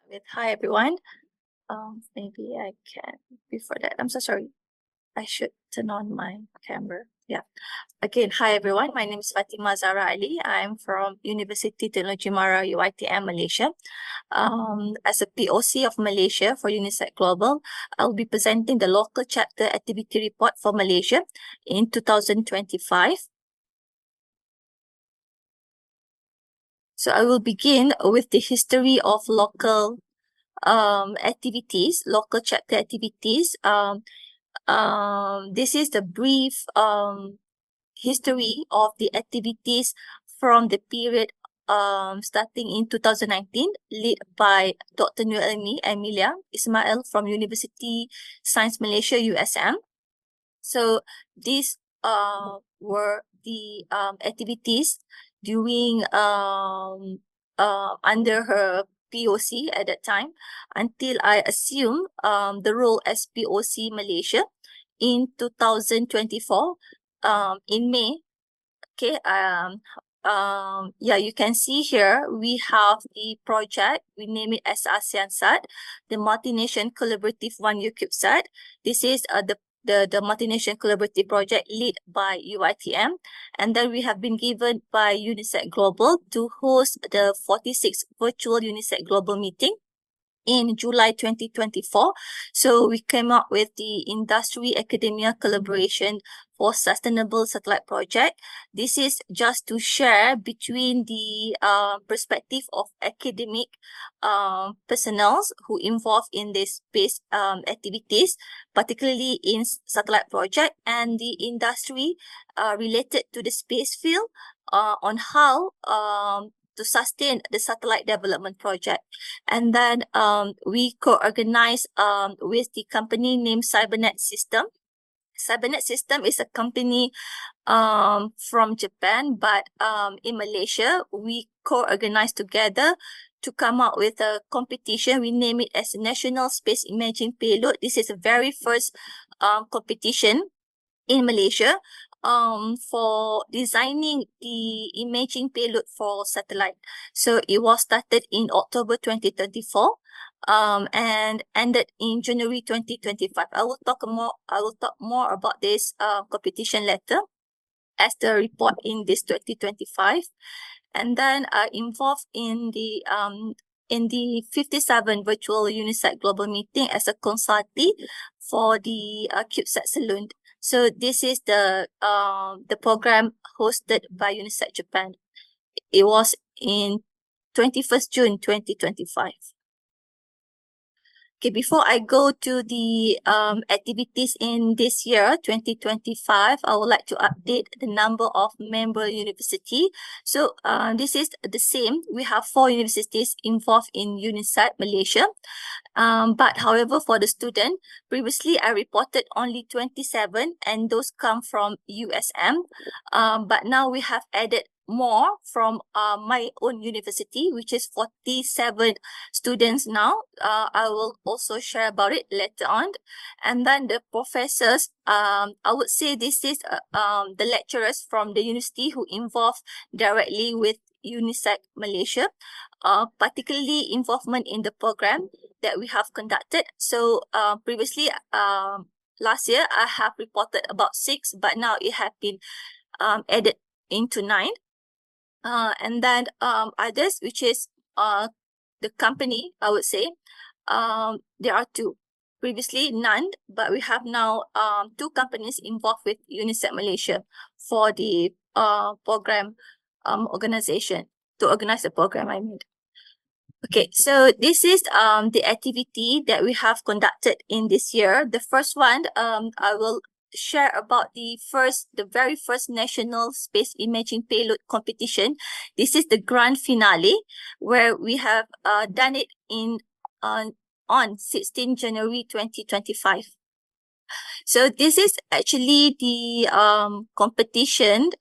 with hi everyone. Maybe I can before that. I'm so sorry. I should turn on my camera. Yeah. Again, hi everyone. My name is Fatimah Zaharah Ali. I'm from Universiti Teknologi UiTM Malaysia. As a POC of Malaysia for UNISEC-Global, I'll be presenting the local chapter activity report for Malaysia in 2025. So I will begin with the history of local activities, local chapter activities. This is the brief history of the activities from the period starting in 2019, led by Dr. Noelmi Emilia Ismail from Universiti Science Malaysia, USM. So these were the activities during under her POC at that time until I assumed the role as POC Malaysia in 2024 in May. Okay, yeah, you can see here we have the project. We name it as ASEAN SAT, the Multi-Nation Collaborative One UCubeSat. This is the Multi-Nation Collaborative Project led by UiTM. And then we have been given by UNISEC-Global to host the 46th virtual UNISEC-Global meeting in July 2024. So we came up with the Industry Academia Collaboration for Sustainable Satellite Project. This is just to share between the perspective of academic personnel who involved in this space activities, particularly in satellite project, and the industry related to the space field on how to sustain the satellite development project. And then we co-organize with the company named Cybernet System. Cybernet System is a company from Japan, but in Malaysia, we co-organize together to come up with a competition. We name it as National Space Imaging Payload. This is the very first competition in Malaysia for designing the imaging payload for satellite. So it was started in October 2024 and ended in January 2025. I will talk more about this competition later as the report in this 2025. And then involved in the 57 virtual UNISEC Global meeting as a consultee for the CubeSat Saloon. So this is the program hosted by UNISEC Japan. It was in 21st June 2025. Okay, before I go to the activities in this year, 2025, I would like to update the number of member university. So this is the same. We have 4 universities involved in UNISEC Malaysia. But however, for the student, previously I reported only 27 and those come from USM. But now we have added more from my own university, which is 47 students now. I will also share about it later on. And then the professors, I would say this is the lecturers from the university who involved directly with UNISEC Malaysia, particularly involvement in the program that we have conducted. So previously, last year, I have reported about 6, but now it has been added into 9. And then others, which is the company, I would say, there are 2. Previously, none, but we have now 2 companies involved with UNISEC Malaysia for the program organization, to organize the program, I mean. Okay, so this is the activity that we have conducted in this year. The first one, I will share about the very first National Space Imaging Payload competition. This is the grand finale where we have done it on 16 January 2025. So this is actually the competition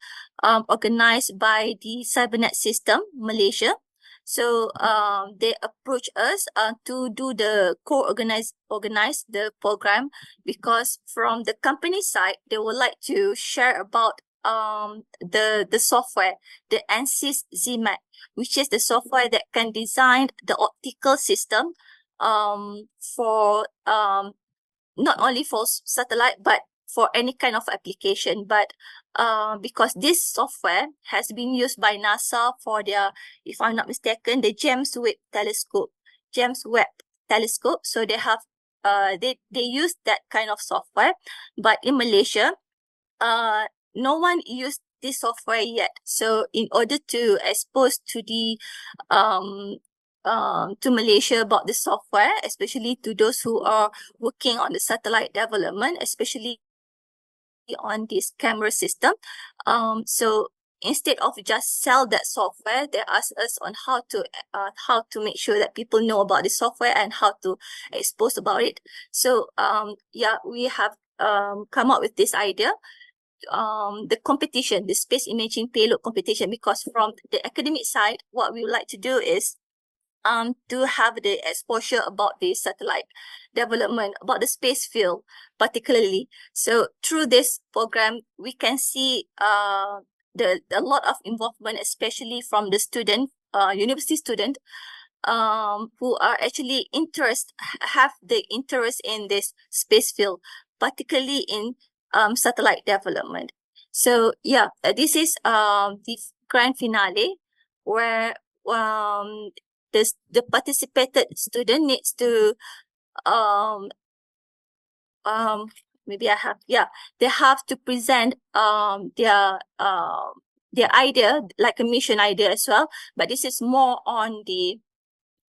organized by the Cybernet System Malaysia. So they approached us to do the organize the program because from the company side, they would like to share about the software, the ANSYS ZMAT, which is the software that can design the optical system for not only for satellite but for any kind of application. But because this software has been used by NASA for their, if I'm not mistaken, the James Webb Telescope. So they have they use that kind of software. But in Malaysia, no one used this software yet. So in order to expose to the to Malaysia about the software, especially to those who are working on the satellite development, especially on this camera system. So instead of just sell that software, they ask us on how to make sure that people know about the software and how to expose about it. So yeah, we have come up with this idea, the competition, the space imaging payload competition, because from the academic side, what we would like to do is to have the exposure about the satellite development, about the space field particularly. So through this program, we can see a lot of involvement, especially from the student, university student, who are actually have the interest in this space field, particularly in satellite development. So yeah, this is the grand finale where the participated student needs to um maybe I have, yeah, they have to present their idea, like a mission idea as well, but this is more on the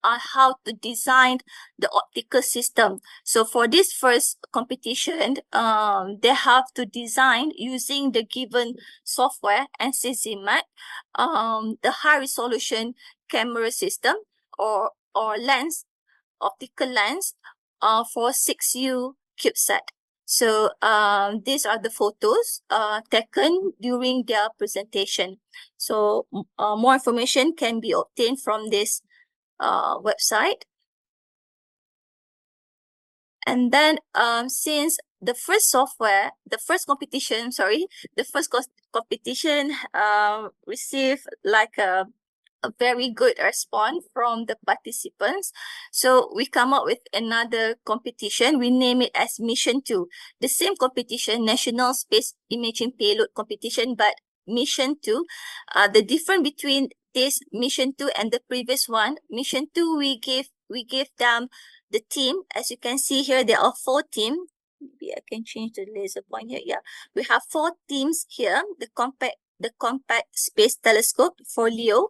how to design the optical system. So for this first competition, they have to design using the given software and ZMAT, the high resolution camera system or lens, optical lens, for 6U CubeSat. So these are the photos taken during their presentation. So more information can be obtained from this website. And then since the first competition received like a very good response from the participants. So we come up with another competition. We name it as Mission 2. The same competition, National Space Imaging Payload Competition, but Mission 2. The difference between this Mission 2 and the previous one, Mission 2, we gave them the team. As you can see here, there are 4 teams. Maybe I can change the laser point here. Yeah, we have 4 teams here. The compact space telescope for LEO,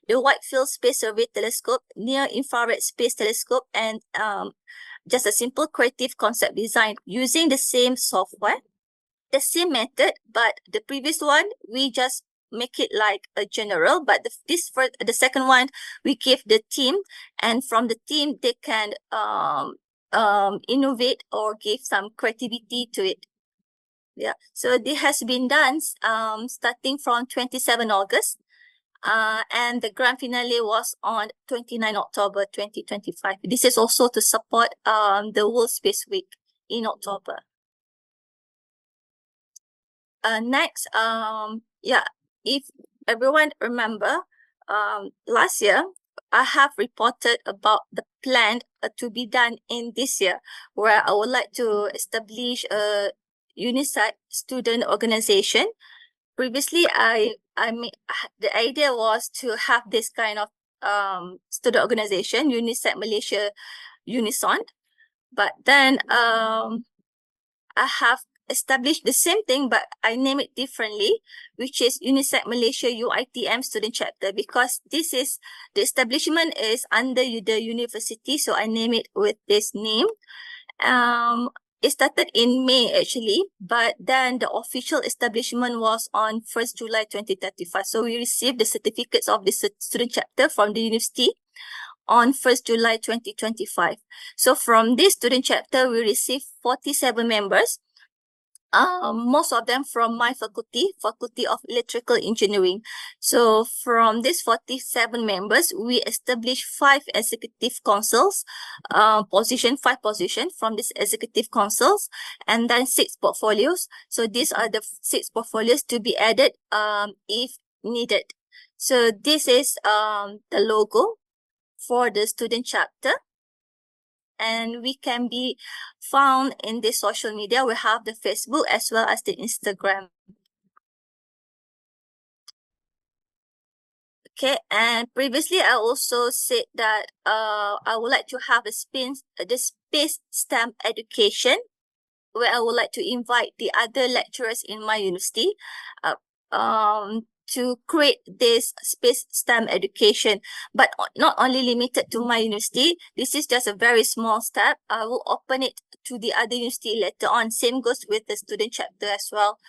the Wide Field Space Survey Telescope, Near Infrared Space Telescope, and just a simple creative concept design using the same software, the same method, but the previous one, we just make it like a general, but the second one, we give the team, and from the team, they can innovate or give some creativity to it. Yeah, so this has been done starting from 27 August. And the grand finale was on 29 October 2025. This is also to support the World Space Week in October. Next, yeah, if everyone remember, last year, I have reported about the plan to be done in this year, where I would like to establish a UNISEC student organization. Previously, the idea was to have this kind of student organization, UNISEC-Malaysia Unison. But then I have established the same thing, but I name it differently, which is UNISEC-Malaysia UiTM student chapter, because this is, the establishment is under the university, so I name it with this name. It started in May actually, but then the official establishment was on 1st July 2035. So we received the certificates of the student chapter from the university on 1st July 2025. So from this student chapter, we received 47 members. most of them from my faculty, Faculty of Electrical Engineering. So from these 47 members, we established 5 executive councils, five positions from these executive councils, and then 6 portfolios. So these are the 6 portfolios to be added if needed. So this is the logo for the student chapter. And we can be found in the social media. We have the Facebook as well as the Instagram. Okay, and previously I also said that I would like to have the space STEM education, where I would like to invite the other lecturers in my university to create this space STEM education, but not only limited to my university. This is just a very small step. I will open it to the other university later on. Same goes with the student chapter as well.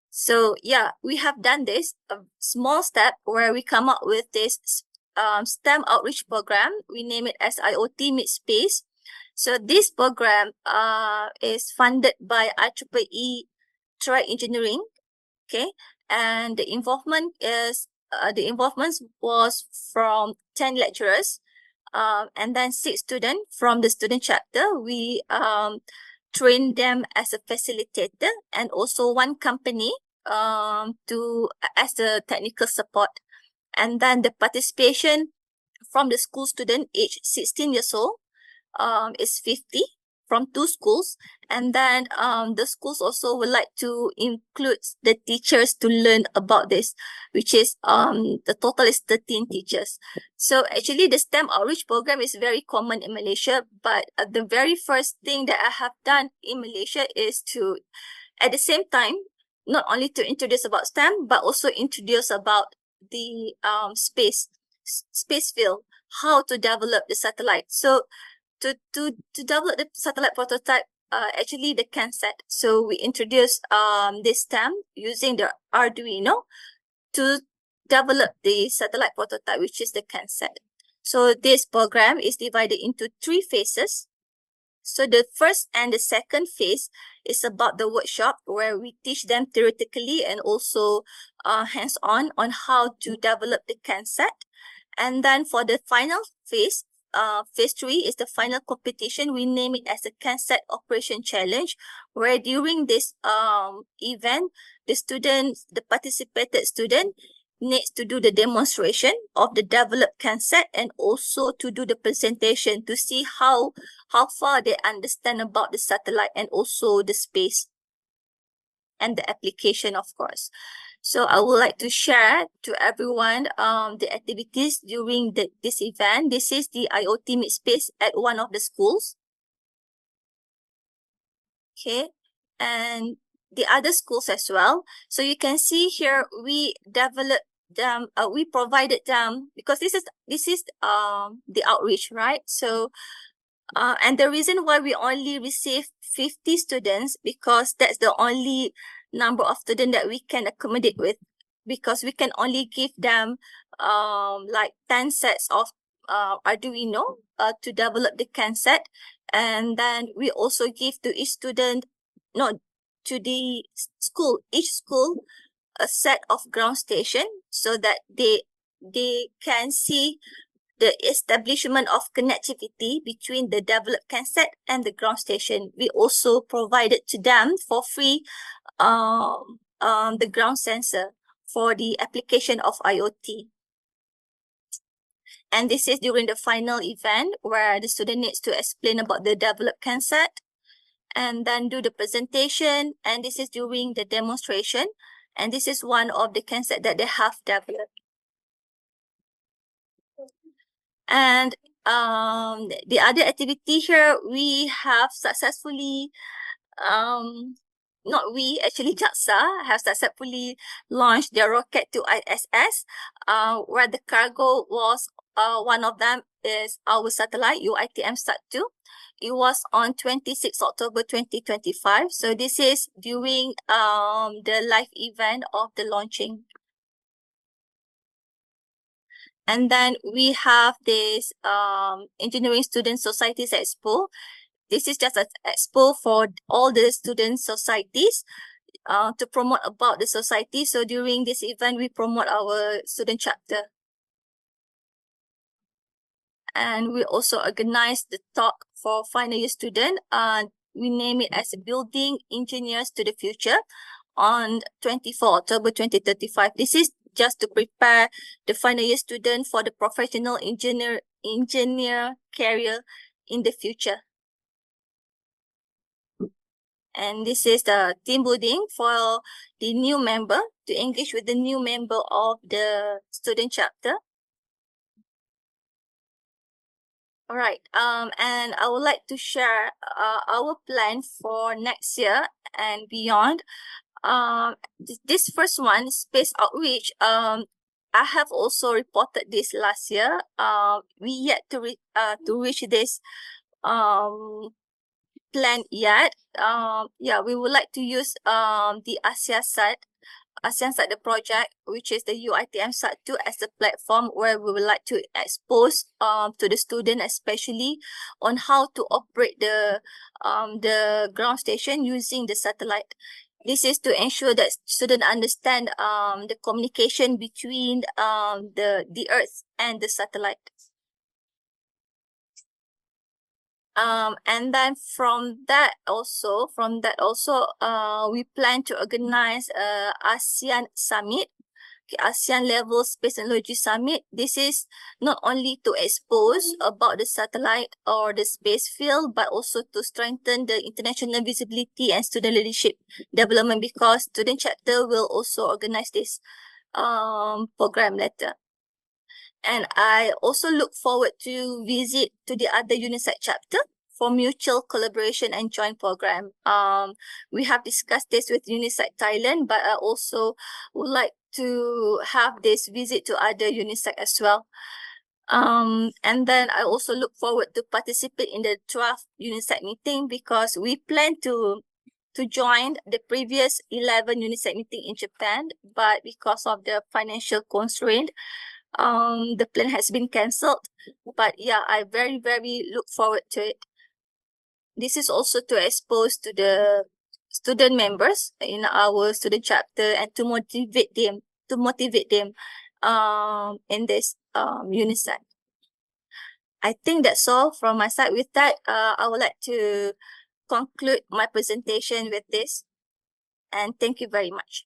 So yeah, we have done this, a small step where we come up with this STEM outreach program. We name it as IoT Meets Space. So this program is funded by IEEE Track Engineering. Okay, and the involvement was from 10 lecturers, and then 6 students from the student chapter. We train them as a facilitator, and also 1 company as the technical support. And then the participation from the school student aged 16 years old is 50 from 2 schools. And then the schools also would like to include the teachers to learn about this, which is the total is 13 teachers. So actually the STEM outreach program is very common in Malaysia, but the very first thing that I have done in Malaysia is to, at the same time, not only to introduce about STEM, but also introduce about the space field, how to develop the satellite. So to develop the satellite prototype, actually the CAN-SAT. So we introduced this STEM using the Arduino to develop the satellite prototype, which is the CAN-SAT. So this program is divided into 3 phases. So the first and the second phase is about the workshop, where we teach them theoretically and also hands-on on how to develop the CAN-SAT. And then for the final phase, phase 3 is the final competition. We name it as the CAN-SAT Operation Challenge, where during this event, the participated student needs to do the demonstration of the developed CAN-SAT, and also to do the presentation to see how far they understand about the satellite and also the space and the application, of course. So I would like to share to everyone the activities during this event. This is the IoT Meet Space at one of the schools. Okay, and the other schools as well. So you can see here we developed them. We provided them, because this is the outreach, right? So and the reason why we only receive 50 students, because that's the only number of students that we can accommodate with, because we can only give them like 10 sets of Arduino to develop the CAN-SAT. And then we also give to each student, no, to the school, each school, a set of ground station, so that they can see the establishment of connectivity between the developed CAN-SAT and the ground station. We also provided to them for free the ground sensor for the application of IoT. And this is during the final event, where the student needs to explain about the developed CAN-SAT and then do the presentation. And this is during the demonstration. And this is one of the CAN-SAT that they have developed. And the other activity here, we have successfully, not we, actually JAXA have successfully launched their rocket to ISS, where the cargo was, one of them is our satellite, UiTM Sat-2. It was on 26 October 2025. So this is during the live event of the launching. And then we have this Engineering Student Societies Expo. This is just an expo for all the student societies to promote about the society. So during this event, we promote our student chapter. And we also organize the talk for final year student. We name it as Building Engineers to the Future on 24 October 2035. This is just to prepare the final year student for the professional engineer career in the future. And this is the team building for the new member, to engage with the new member of the student chapter. All right. And I would like to share our plan for next year and beyond. This first one, space outreach. I have also reported this last year. We yet to reach this plan yet. Yeah, we would like to use the ASEAN side the project, which is the UiTM side 2, as a platform where we would like to expose to the student, especially on how to operate the ground station using the satellite. This is to ensure that students understand the communication between the Earth and the satellite. And then from that also, we plan to organize a ASEAN summit, ASEAN level space technology summit. This is not only to expose about the satellite or the space field, but also to strengthen the international visibility and student leadership development, because student chapter will also organize this program later. And I also look forward to visit to the other UNISEC chapter for mutual collaboration and joint program. We have discussed this with UNISEC Thailand, but I also would like to have this visit to other UNISEC as well. And then I also look forward to participate in the 12th UNISEC meeting, because we plan to join the previous 11 UNISEC meeting in Japan, but because of the financial constraint, the plan has been cancelled. But yeah, I very look forward to it. This is also to expose to the student members in our student chapter and to motivate them in this UNISEC. I think that's all from my side. With that, I would like to conclude my presentation with this, and thank you very much.